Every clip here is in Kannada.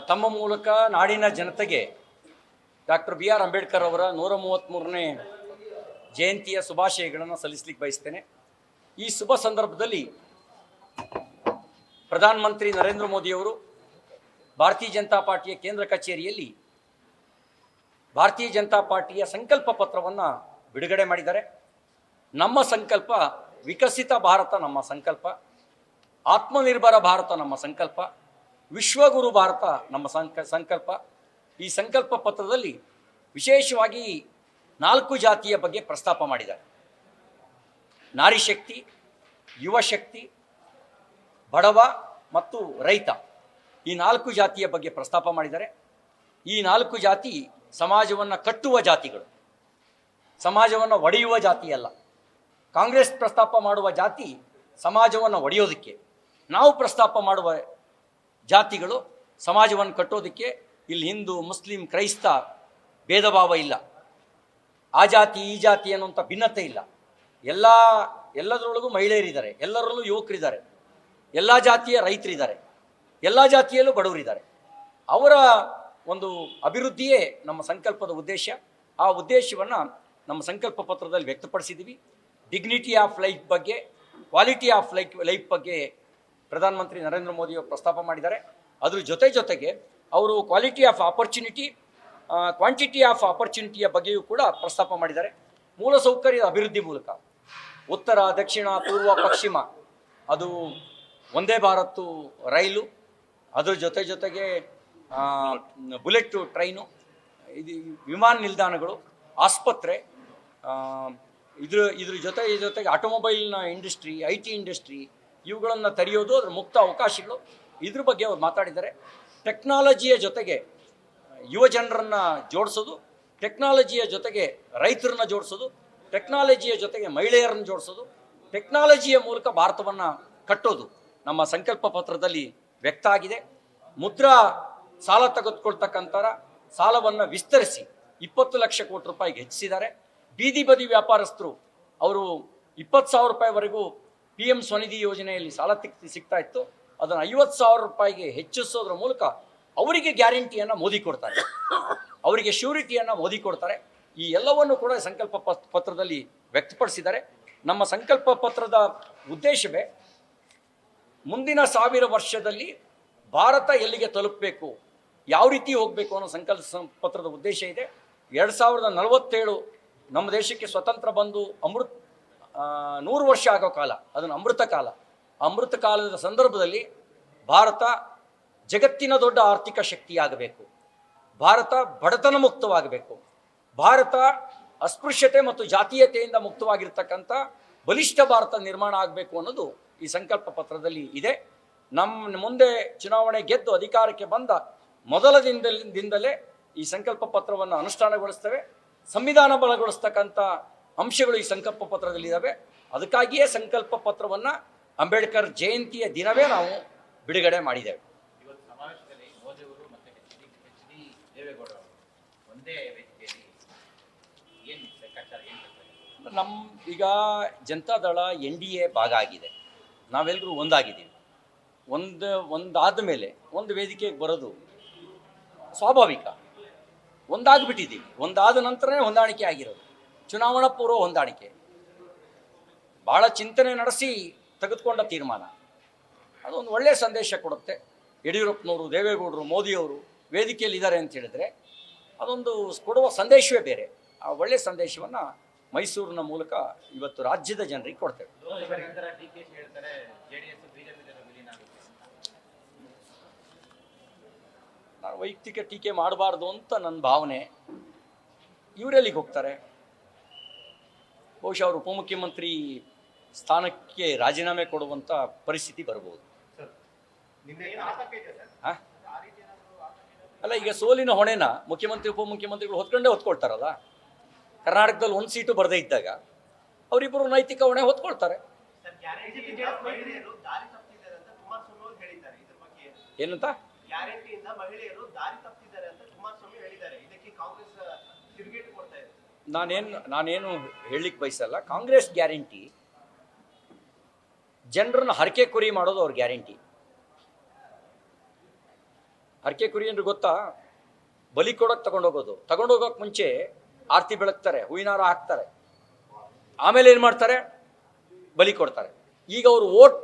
ತಮ್ಮ ಮೂಲಕ ನಾಡಿನ ಜನತೆಗೆ ಡಾಕ್ಟರ್ BR ಅಂಬೇಡ್ಕರ್ ಅವರ 133ನೇ ಜಯಂತಿಯ ಶುಭಾಶಯಗಳನ್ನು ಸಲ್ಲಿಸಲಿಕ್ಕೆ ಬಯಸ್ತೇನೆ. ಈ ಶುಭ ಸಂದರ್ಭದಲ್ಲಿ ಪ್ರಧಾನಮಂತ್ರಿ ನರೇಂದ್ರ ಮೋದಿಯವರು ಭಾರತೀಯ ಜನತಾ ಪಾರ್ಟಿಯ ಕೇಂದ್ರ ಕಚೇರಿಯಲ್ಲಿ ಭಾರತೀಯ ಜನತಾ ಪಾರ್ಟಿಯ ಸಂಕಲ್ಪ ಪತ್ರವನ್ನು ಬಿಡುಗಡೆ ಮಾಡಿದ್ದಾರೆ. ನಮ್ಮ ಸಂಕಲ್ಪ ವಿಕಸಿತ ಭಾರತ, ನಮ್ಮ ಸಂಕಲ್ಪ ಆತ್ಮನಿರ್ಭರ ಭಾರತ, ನಮ್ಮ ಸಂಕಲ್ಪ ವಿಶ್ವಗುರು ಭಾರತ, ನಮ್ಮ ಸಂಕಲ್ಪ. ಈ ಸಂಕಲ್ಪ ಪತ್ರದಲ್ಲಿ ವಿಶೇಷವಾಗಿ 4 ಜಾತಿಯ ಬಗ್ಗೆ ಪ್ರಸ್ತಾಪ ಮಾಡಿದ್ದಾರೆ. ನಾರಿ ಶಕ್ತಿ, ಯುವ ಶಕ್ತಿ, ಬಡವ ಮತ್ತು ರೈತ, ಈ 4 ಜಾತಿಯ ಬಗ್ಗೆ ಪ್ರಸ್ತಾಪ ಮಾಡಿದ್ದಾರೆ. ಈ 4 ಜಾತಿ ಸಮಾಜವನ್ನು ಕಟ್ಟುವ ಜಾತಿಗಳು, ಸಮಾಜವನ್ನು ಒಡೆಯುವ ಜಾತಿಯಲ್ಲ. ಕಾಂಗ್ರೆಸ್ ಪ್ರಸ್ತಾಪ ಮಾಡುವ ಜಾತಿ ಸಮಾಜವನ್ನು ಒಡೆಯೋದಕ್ಕೆ, ನಾವು ಪ್ರಸ್ತಾಪ ಮಾಡುವ ಜಾತಿಗಳು ಸಮಾಜವನ್ನು ಕಟ್ಟೋದಕ್ಕೆ. ಇಲ್ಲಿ ಹಿಂದೂ, ಮುಸ್ಲಿಂ, ಕ್ರೈಸ್ತ ಭೇದ ಭಾವ ಇಲ್ಲ. ಆ ಜಾತಿ ಈ ಜಾತಿ ಅನ್ನುವಂಥ ಭಿನ್ನತೆ ಇಲ್ಲ. ಎಲ್ಲದರೊಳಗೂ ಮಹಿಳೆಯರಿದ್ದಾರೆ, ಎಲ್ಲರಲ್ಲೂ ಯುವಕರಿದ್ದಾರೆ, ಎಲ್ಲ ಜಾತಿಯ ರೈತರಿದ್ದಾರೆ, ಎಲ್ಲ ಜಾತಿಯಲ್ಲೂ ಬಡವರಿದ್ದಾರೆ. ಅವರ ಒಂದು ಅಭಿವೃದ್ಧಿಯೇ ನಮ್ಮ ಸಂಕಲ್ಪದ ಉದ್ದೇಶ. ಆ ಉದ್ದೇಶವನ್ನು ನಮ್ಮ ಸಂಕಲ್ಪ ಪತ್ರದಲ್ಲಿ ವ್ಯಕ್ತಪಡಿಸಿದ್ದೀವಿ. ಡಿಗ್ನಿಟಿ ಆಫ್ ಲೈಫ್ ಬಗ್ಗೆ, ಕ್ವಾಲಿಟಿ ಆಫ್ ಲೈಫ್ ಬಗ್ಗೆ ಪ್ರಧಾನಮಂತ್ರಿ ನರೇಂದ್ರ ಮೋದಿ ಅವರು ಪ್ರಸ್ತಾಪ ಮಾಡಿದ್ದಾರೆ. ಅದ್ರ ಜೊತೆಗೆ ಅವರು quality of opportunity, quantity of ಆಪರ್ಚುನಿಟಿಯ ಬಗ್ಗೆಯೂ ಕೂಡ ಪ್ರಸ್ತಾಪ ಮಾಡಿದ್ದಾರೆ. ಮೂಲಸೌಕರ್ಯದ ಅಭಿವೃದ್ಧಿ ಮೂಲಕ ಉತ್ತರ, ದಕ್ಷಿಣ, ಪೂರ್ವ, ಪಶ್ಚಿಮ, ಅದು ವಂದೇ ಭಾರತ್ ರೈಲು, ಅದ್ರ ಜೊತೆಗೆ ಬುಲೆಟ್ ಟ್ರೈನು, ಇದು ವಿಮಾನ ನಿಲ್ದಾಣಗಳು, ಆಸ್ಪತ್ರೆ, ಇದ್ರ ಜೊತೆಗೆ ಆಟೋಮೊಬೈಲ್ನ ಇಂಡಸ್ಟ್ರಿ, IT ಇಂಡಸ್ಟ್ರಿ, ಇವುಗಳನ್ನು ತೆರೆಯೋದು, ಅದರ ಮುಕ್ತ ಅವಕಾಶಗಳು, ಇದ್ರ ಬಗ್ಗೆ ಅವ್ರು ಮಾತಾಡಿದ್ದಾರೆ. ಟೆಕ್ನಾಲಜಿಯ ಜೊತೆಗೆ ಯುವ ಜನರನ್ನು ಜೋಡಿಸೋದು, ಟೆಕ್ನಾಲಜಿಯ ಜೊತೆಗೆ ರೈತರನ್ನ ಜೋಡಿಸೋದು, ಟೆಕ್ನಾಲಜಿಯ ಜೊತೆಗೆ ಮಹಿಳೆಯರನ್ನು ಜೋಡಿಸೋದು, ಟೆಕ್ನಾಲಜಿಯ ಮೂಲಕ ಭಾರತವನ್ನು ಕಟ್ಟೋದು ನಮ್ಮ ಸಂಕಲ್ಪ ಪತ್ರದಲ್ಲಿ ವ್ಯಕ್ತ ಆಗಿದೆ. ಮುದ್ರಾ ಸಾಲ ತೆಗೆದುಕೊಳ್ತಕ್ಕಂಥ ಸಾಲವನ್ನು ವಿಸ್ತರಿಸಿ 20 ಲಕ್ಷ ಕೋಟಿ ರೂಪಾಯಿಗೆ ಹೆಚ್ಚಿಸಿದ್ದಾರೆ. ಬೀದಿ ಬದಿ ವ್ಯಾಪಾರಸ್ಥರು ಅವರು 20,000 ರೂಪಾಯಿವರೆಗೂ PM ಸ್ವನಿಧಿ ಯೋಜನೆಯಲ್ಲಿ ಸಾಲ ಸಿಗ್ತಾ ಇತ್ತು, ಅದನ್ನು 50,000 ರೂಪಾಯಿಗೆ ಹೆಚ್ಚಿಸೋದ್ರ ಮೂಲಕ ಅವರಿಗೆ ಗ್ಯಾರಂಟಿಯನ್ನು ಮೋದಿ ಕೊಡ್ತಾರೆ, ಅವರಿಗೆ ಶ್ಯೂರಿಟಿಯನ್ನು ಮೋದಿ ಕೊಡ್ತಾರೆ. ಈ ಎಲ್ಲವನ್ನು ಕೂಡ ಸಂಕಲ್ಪ ಪತ್ರದಲ್ಲಿ ವ್ಯಕ್ತಪಡಿಸಿದ್ದಾರೆ. ನಮ್ಮ ಸಂಕಲ್ಪ ಪತ್ರದ ಉದ್ದೇಶವೇ ಮುಂದಿನ 1000 ವರ್ಷದಲ್ಲಿ ಭಾರತ ಎಲ್ಲಿಗೆ ತಲುಪಬೇಕು, ಯಾವ ರೀತಿ ಹೋಗಬೇಕು ಅನ್ನೋ ಸಂಕಲ್ಪ ಪತ್ರದ ಉದ್ದೇಶ ಇದೆ. 2047 ನಮ್ಮ ದೇಶಕ್ಕೆ ಸ್ವತಂತ್ರ ಬಂದು 100 ವರ್ಷ ಆಗೋ ಕಾಲ, ಅದನ್ನು ಅಮೃತ ಕಾಲ. ಅಮೃತ ಕಾಲದ ಸಂದರ್ಭದಲ್ಲಿ ಭಾರತ ಜಗತ್ತಿನ ದೊಡ್ಡ ಆರ್ಥಿಕ ಶಕ್ತಿಯಾಗಬೇಕು, ಭಾರತ ಬಡತನ ಮುಕ್ತವಾಗಬೇಕು, ಭಾರತ ಅಸ್ಪೃಶ್ಯತೆ ಮತ್ತು ಜಾತೀಯತೆಯಿಂದ ಮುಕ್ತವಾಗಿರ್ತಕ್ಕಂಥ ಬಲಿಷ್ಠ ಭಾರತ ನಿರ್ಮಾಣ ಆಗಬೇಕು ಅನ್ನೋದು ಈ ಸಂಕಲ್ಪ ಪತ್ರದಲ್ಲಿ ಇದೆ. ನಮ್ಮ ಮುಂದೆ ಚುನಾವಣೆ ಗೆದ್ದು ಅಧಿಕಾರಕ್ಕೆ ಬಂದ ಮೊದಲ ದಿನದಲ್ಲೇ ಈ ಸಂಕಲ್ಪ ಪತ್ರವನ್ನು ಅನುಷ್ಠಾನಗೊಳಿಸ್ತೇವೆ. ಸಂವಿಧಾನ ಬಲಗೊಳಿಸ್ತಕ್ಕಂಥ ಅಂಶಗಳು ಈ ಸಂಕಲ್ಪ ಪತ್ರದಲ್ಲಿದ್ದಾವೆ. ಅದಕ್ಕಾಗಿಯೇ ಸಂಕಲ್ಪ ಪತ್ರವನ್ನು ಅಂಬೇಡ್ಕರ್ ಜಯಂತಿಯ ದಿನವೇ ನಾವು ಬಿಡುಗಡೆ ಮಾಡಿದ್ದೇವೆ. ಈಗ ಜನತಾದಳ NDA ಭಾಗ ಆಗಿದೆ, ನಾವೆಲ್ಲರೂ ಒಂದಾಗಿದ್ದೀವಿ. ಒಂದಾದ ಮೇಲೆ ಒಂದು ವೇದಿಕೆಗೆ ಬರೋದು ಸ್ವಾಭಾವಿಕ. ಒಂದಾಗ್ಬಿಟ್ಟಿದ್ದೀವಿ, ಒಂದಾದ ನಂತರನೇ ಹೊಂದಾಣಿಕೆ ಆಗಿರೋದು. ಚುನಾವಣಾ ಪೂರ್ವ ಹೊಂದಾಣಿಕೆ ಭಾಳ ಚಿಂತನೆ ನಡೆಸಿ ತೆಗೆದುಕೊಂಡ ತೀರ್ಮಾನ. ಅದೊಂದು ಒಳ್ಳೆಯ ಸಂದೇಶ ಕೊಡುತ್ತೆ. ಯಡಿಯೂರಪ್ಪನವರು, ದೇವೇಗೌಡರು, ಮೋದಿಯವರು ವೇದಿಕೆಯಲ್ಲಿ ಇದ್ದಾರೆ ಅಂತ ಹೇಳಿದ್ರೆ ಅದೊಂದು ಕೊಡುವ ಸಂದೇಶವೇ ಬೇರೆ. ಆ ಒಳ್ಳೆಯ ಸಂದೇಶವನ್ನು ಮೈಸೂರಿನ ಮೂಲಕ ಇವತ್ತು ರಾಜ್ಯದ ಜನರಿಗೆ ಕೊಡ್ತೇವೆ. ನಾನು ವೈಯಕ್ತಿಕ ಟೀಕೆ ಮಾಡಬಾರ್ದು ಅಂತ ನನ್ನ ಭಾವನೆ. ಇವರೆಲ್ಲಿಗೆ ಹೋಗ್ತಾರೆ? ಬಹುಶಃ ಅವರು ಉಪಮುಖ್ಯಮಂತ್ರಿ ಸ್ಥಾನಕ್ಕೆ ರಾಜೀನಾಮೆ ಕೊಡುವಂಥ ಪರಿಸ್ಥಿತಿ ಬರ್ಬೋದು. ಅಲ್ಲ, ಈಗ ಸೋಲಿನ ಹೊಣೆನ ಮುಖ್ಯಮಂತ್ರಿ ಉಪಮುಖ್ಯಮಂತ್ರಿಗಳು ಹೊತ್ಕೊಳ್ತಾರಲ್ಲ. ಕರ್ನಾಟಕದಲ್ಲಿ 1 ಸೀಟು ಬರದೇ ಇದ್ದಾಗ ಅವರಿಬ್ಬರು ನೈತಿಕ ಹೊಣೆ ಹೊತ್ಕೊಳ್ತಾರೆ. ಏನಂತ ನಾನೇನು ಹೇಳಲಿಕ್ಕೆ ಬಯಸಲ್ಲ. ಕಾಂಗ್ರೆಸ್ ಗ್ಯಾರಂಟಿ ಜನರನ್ನು ಹರಕೆ ಕುರಿ ಮಾಡೋದು ಅವ್ರ ಗ್ಯಾರಂಟಿ. ಹರಕೆ ಕುರಿ ಅಂದ್ರೆ ಗೊತ್ತಾ? ಬಲಿ ಕೊಡೋಕೆ ತಗೊಂಡೋಗೋಕೆ ಮುಂಚೆ ಆರತಿ ಬೆಳಗ್ತಾರೆ, ಹೂವಿನಾರ ಹಾಕ್ತಾರೆ, ಆಮೇಲೆ ಏನು ಮಾಡ್ತಾರೆ? ಬಲಿ ಕೊಡ್ತಾರೆ. ಈಗ ಅವರು ಓಟ್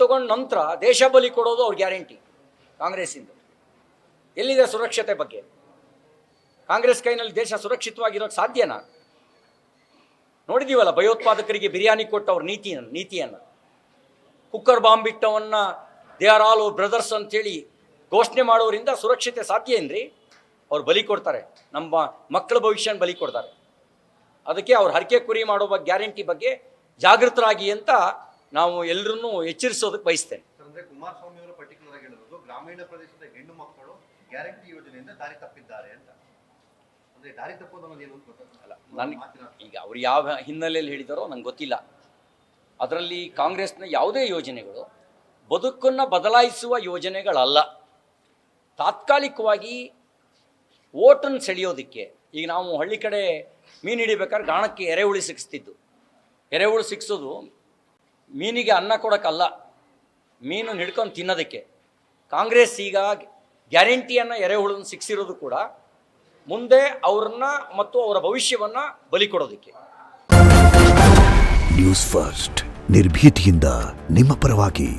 ತಗೊಂಡು ನಂತರ ದೇಶ ಬಲಿ ಕೊಡೋದು ಅವ್ರ ಗ್ಯಾರಂಟಿ ಕಾಂಗ್ರೆಸ್ಸಿಂದ. ಎಲ್ಲಿದೆ ಸುರಕ್ಷತೆ ಬಗ್ಗೆ? ಕಾಂಗ್ರೆಸ್ ಕೈನಲ್ಲಿ ದೇಶ ಸುರಕ್ಷಿತವಾಗಿರೋಕ್ಕೆ ಸಾಧ್ಯನಾ? ನೋಡಿದೀವಲ್ಲ, ಭಯೋತ್ಪಾದಕರಿಗೆ ಬಿರಿಯಾನಿ ಕೊಟ್ಟ ಅವ್ರ ನೀತಿಯನ್ನು, ಕುಕ್ಕರ್ ಬಾಂಬ್ ಬಿಟ್ಟವನ್ನ ದೇ ಆರ್ ಆಲ್ ಬ್ರದರ್ಸ್ ಅಂತೇಳಿ ಘೋಷಣೆ ಮಾಡೋರಿಂದ ಸುರಕ್ಷತೆ ಸಾಧ್ಯ ಏನ್ರಿ? ಅವ್ರು ಬಲಿ ಕೊಡ್ತಾರೆ, ನಮ್ಮ ಮಕ್ಕಳ ಭವಿಷ್ಯನ ಬಲಿ ಕೊಡ್ತಾರೆ. ಅದಕ್ಕೆ ಅವ್ರು ಹರಕೆ ಕುರಿ ಮಾಡೋ ಗ್ಯಾರಂಟಿ ಬಗ್ಗೆ ಜಾಗೃತರಾಗಿ ಅಂತ ನಾವು ಎಲ್ಲರನ್ನೂ ಎಚ್ಚರಿಸೋದಕ್ಕೆ ಬಯಸ್ತೇನೆ. ಅಂದ್ರೆ ಕುಮಾರಸ್ವಾಮಿ ಅವರು ಪರ್ಟಿಕ್ಯುಲರ್ ಆಗಿ ಹೇಳಿರೋದು ಗ್ರಾಮೀಣ ಪ್ರದೇಶದ ಹೆಣ್ಣು ಮಕ್ಕಳು ಗ್ಯಾರಂಟಿ ಯೋಜನೆಯಿಂದ ದಾರಿ ತಪ್ಪಿದ್ದಾರೆ ಅಂತ. ಅಂದ್ರೆ ದಾರಿ ತಪ್ಪೋದು ಅನ್ನೋದು ಏನು ಅಂತ ಗೊತ್ತಾಗಲ್ಲ. ನನಗೆ ಈಗ ಅವ್ರು ಯಾವ ಹಿನ್ನೆಲೆಯಲ್ಲಿ ಹೇಳಿದಾರೋ ನಂಗೆ ಗೊತ್ತಿಲ್ಲ. ಅದರಲ್ಲಿ ಕಾಂಗ್ರೆಸ್ನ ಯಾವುದೇ ಯೋಜನೆಗಳು ಬದುಕನ್ನು ಬದಲಾಯಿಸುವ ಯೋಜನೆಗಳಲ್ಲ. ತಾತ್ಕಾಲಿಕವಾಗಿ ಓಟನ್ನು ಸೆಳೆಯೋದಕ್ಕೆ. ಈಗ ನಾವು ಹಳ್ಳಿ ಕಡೆ ಮೀನು ಹಿಡಿಬೇಕಾದ್ರೆ ಗಾಣಕ್ಕೆ ಎರೆಹುಳಿ ಸಿಕ್ಸ್ತಿದ್ದು. ಎರೆಹುಳು ಸಿಕ್ಸೋದು ಮೀನಿಗೆ ಅನ್ನ ಕೊಡೋಕ್ಕಲ್ಲ, ಮೀನು ಹಿಡ್ಕೊಂಡು ತಿನ್ನೋದಕ್ಕೆ. ಕಾಂಗ್ರೆಸ್ ಈಗ ಗ್ಯಾರಂಟಿಯನ್ನು ಎರೆಹುಳನ್ನು ಸಿಕ್ಸಿರೋದು ಕೂಡ ಮುಂದೆ ಅವ್ರನ್ನ ಮತ್ತು ಅವರ ಭವಿಷ್ಯವನ್ನು ಬಲಿ ಕೊಡೋದಕ್ಕೆ. ನ್ಯೂಸ್ ಫಸ್ಟ್ ನಿರ್ಭೀತಿಯಿಂದ ನಿಮ್ಮ ಪರವಾಗಿ.